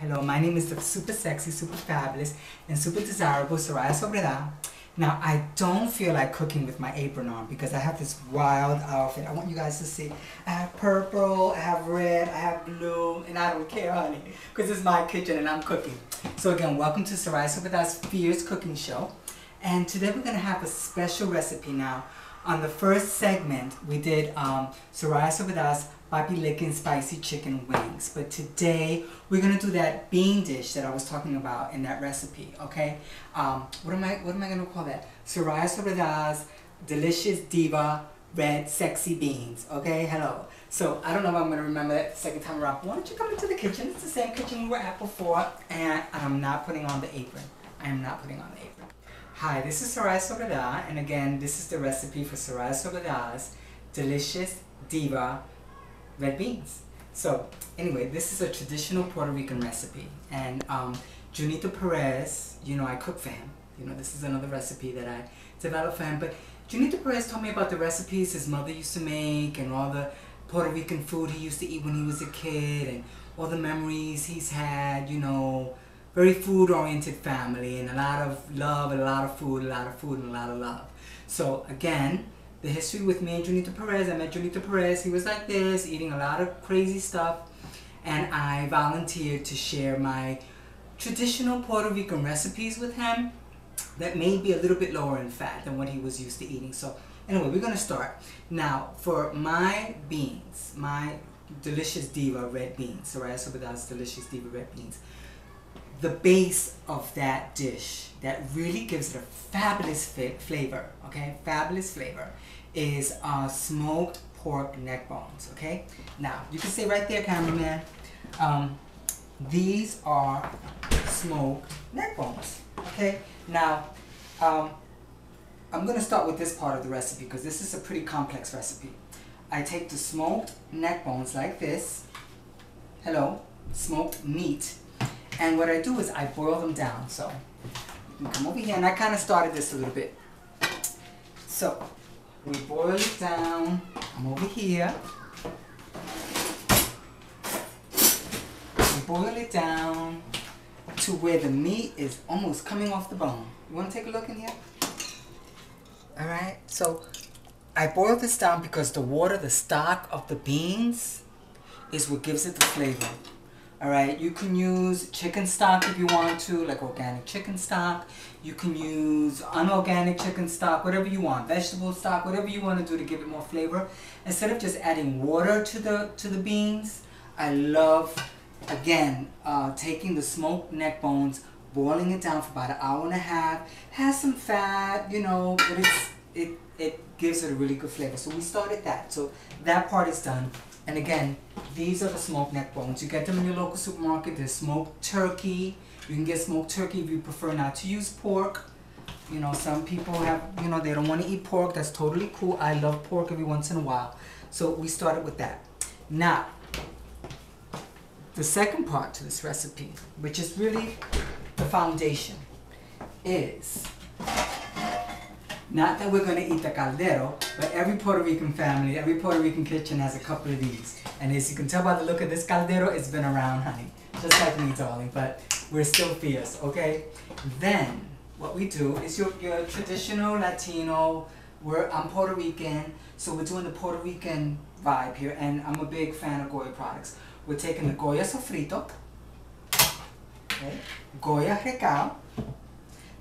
Hello, my name is the super sexy, super fabulous, and super desirable Soraya Sobreidad. Now, I don't feel like cooking with my apron on because I have this wild outfit. I want you guys to see. I have purple, I have red, I have blue, and I don't care, honey, because it's my kitchen and I'm cooking. So again, welcome to Soraya Sobreidad's Fierce Cooking Show. And today we're going to have a special recipe now. On the first segment, we did Soraya Sobreidad's Papi Lickin spicy chicken wings. But today, we're going to do that bean dish that I was talking about in that recipe, okay? What am I going to call that? Soraya Sobreidad's delicious Diva red sexy beans, okay? Hello. So, I don't know if I'm going to remember that the second time around. Why don't you come into the kitchen? It's the same kitchen we were at before. And I'm not putting on the apron. I am not putting on the apron. Hi, this is Soraya Sobreidad, and again, this is the recipe for Soraya Sobreidad's delicious Diva red beans. So, anyway, this is a traditional Puerto Rican recipe, and Junito Perez, you know, I cook for him. You know, this is another recipe that I developed for him, but Junito Perez told me about the recipes his mother used to make, and all the Puerto Rican food he used to eat when he was a kid, and all the memories he's had, you know, very food-oriented family, and a lot of love, and a lot of food, and a lot of love. So again, the history with me and Junito Perez. I met Junito Perez. He was like this, eating a lot of crazy stuff, and I volunteered to share my traditional Puerto Rican recipes with him that may be a little bit lower in fat than what he was used to eating. So anyway, we're gonna start. Now, for my beans, my delicious Diva red beans, Soraya Sobreidad's delicious Diva red beans, the base of that dish that really gives it a fabulous flavor, okay, fabulous flavor, is smoked pork neck bones, okay? Now, you can see right there, cameraman, these are smoked neck bones, okay? Now, I'm gonna start with this part of the recipe because this is a pretty complex recipe. I take the smoked neck bones like this, hello, smoked meat, and what I do is I boil them down. So you can come over here, and I kind of started this a little bit. So we boil it down. I'm over here. We boil it down to where the meat is almost coming off the bone. You want to take a look in here? All right. So I boil this down because the water, the stock of the beans, is what gives it the flavor. Alright, you can use chicken stock if you want to, like organic chicken stock. You can use unorganic chicken stock, whatever you want. Vegetable stock, whatever you want to do to give it more flavor. Instead of just adding water to the beans, I love, again, taking the smoked neck bones, boiling it down for about an hour and a half. Has some fat, you know, but it gives it a really good flavor. So we started that. So that part is done. And again, these are the smoked neck bones. You get them in your local supermarket. There's smoked turkey. You can get smoked turkey if you prefer not to use pork. You know, some people have, you know, they don't want to eat pork. That's totally cool. I love pork every once in a while. So we started with that. Now, the second part to this recipe, which is really the foundation, is not that we're going to eat the caldero, but every Puerto Rican family, every Puerto Rican kitchen has a couple of these. And as you can tell by the look of this caldero, it's been around, honey. Just like me, darling, but we're still fierce, okay? Then, what we do is your traditional Latino, I'm Puerto Rican, so we're doing the Puerto Rican vibe here, and I'm a big fan of Goya products. We're taking the Goya sofrito, okay? Goya recao.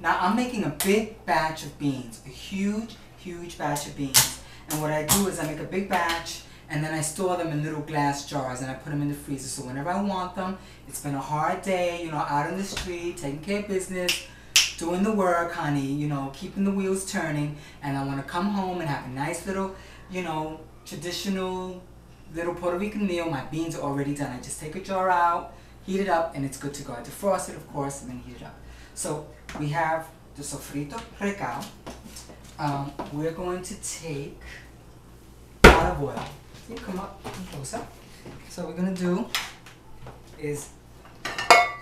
Now I'm making a big batch of beans, a huge, huge batch of beans. And what I do is I make a big batch and then I store them in little glass jars and I put them in the freezer. So whenever I want them, it's been a hard day, you know, out in the street, taking care of business, doing the work, honey, you know, keeping the wheels turning. And I want to come home and have a nice little, you know, traditional little Puerto Rican meal. My beans are already done. I just take a jar out, heat it up, and it's good to go. I defrost it, of course, and then heat it up. So we have the sofrito recao. We're going to take olive oil. You come up, come closer. So what we're going to do is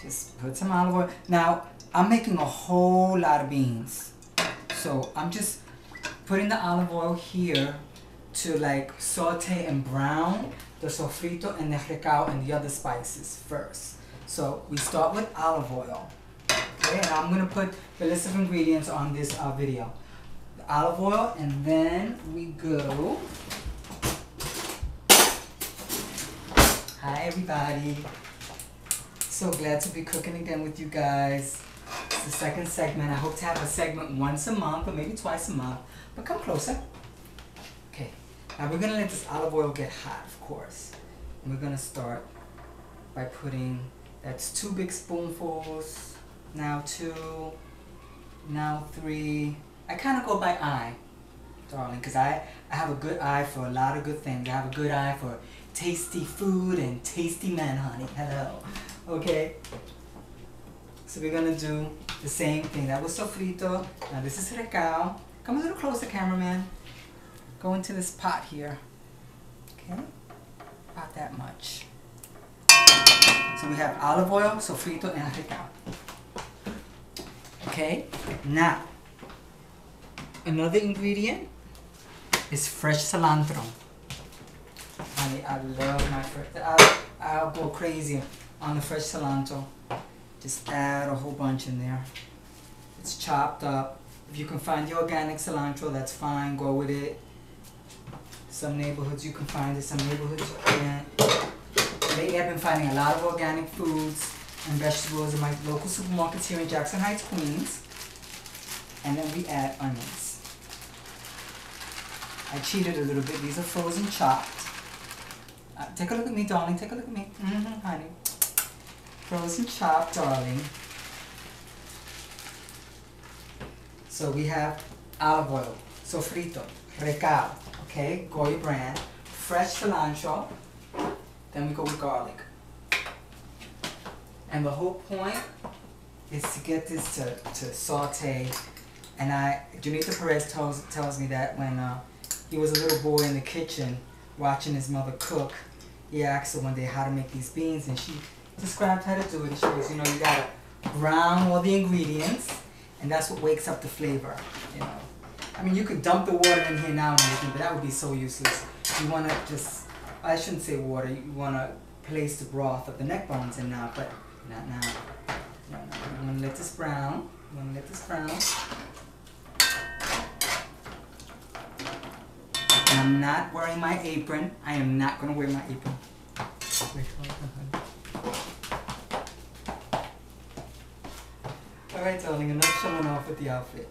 just put some olive oil. Now, I'm making a whole lot of beans. So I'm just putting the olive oil here to like saute and brown the sofrito and the recao and the other spices first. So we start with olive oil. Okay, and I'm gonna put the list of ingredients on this video. The olive oil, and then we go. Hi everybody. So glad to be cooking again with you guys. It's the second segment. I hope to have a segment once a month or maybe twice a month. But come closer. Okay. Now we're gonna let this olive oil get hot, of course. And we're gonna start by putting, that's 2 big spoonfuls. Now 2, now 3. I kind of go by eye, darling, because I have a good eye for a lot of good things. I have a good eye for tasty food and tasty men, honey. Hello. Okay. So we're going to do the same thing. That was sofrito. Now this is recao. Come a little closer, cameraman. Go into this pot here. Okay. About that much. So we have olive oil, sofrito, and recao. Okay, now another ingredient is fresh cilantro. Honey, I love my fresh. I'll go crazy on the fresh cilantro. Just add a whole bunch in there. It's chopped up. If you can find the organic cilantro, that's fine. Go with it. Some neighborhoods you can find it. Some neighborhoods you can't. Lately, I've been finding a lot of organic foods and vegetables in my local supermarkets here in Jackson Heights, Queens. And then we add onions. I cheated a little bit. These are frozen chopped. Take a look at me, darling. Take a look at me. Honey. Frozen chopped, darling. So we have olive oil, sofrito, recao, okay, Goya brand, fresh cilantro. Then we go with garlic. And the whole point is to get this to saute. And Junita Perez tells me that when he was a little boy in the kitchen watching his mother cook, he asked her one day how to make these beans, and she described how to do it. She goes, you know, you gotta brown all the ingredients, and that's what wakes up the flavor, you know. I mean, you could dump the water in here now and everything, but that would be so useless. You wanna just, I shouldn't say water, you wanna place the broth of the neck bones in now, but not now. No. I'm gonna let this brown. And I'm not wearing my apron. I am not gonna wear my apron. Wait, hold on. Alright, darling, enough showing off with the outfit.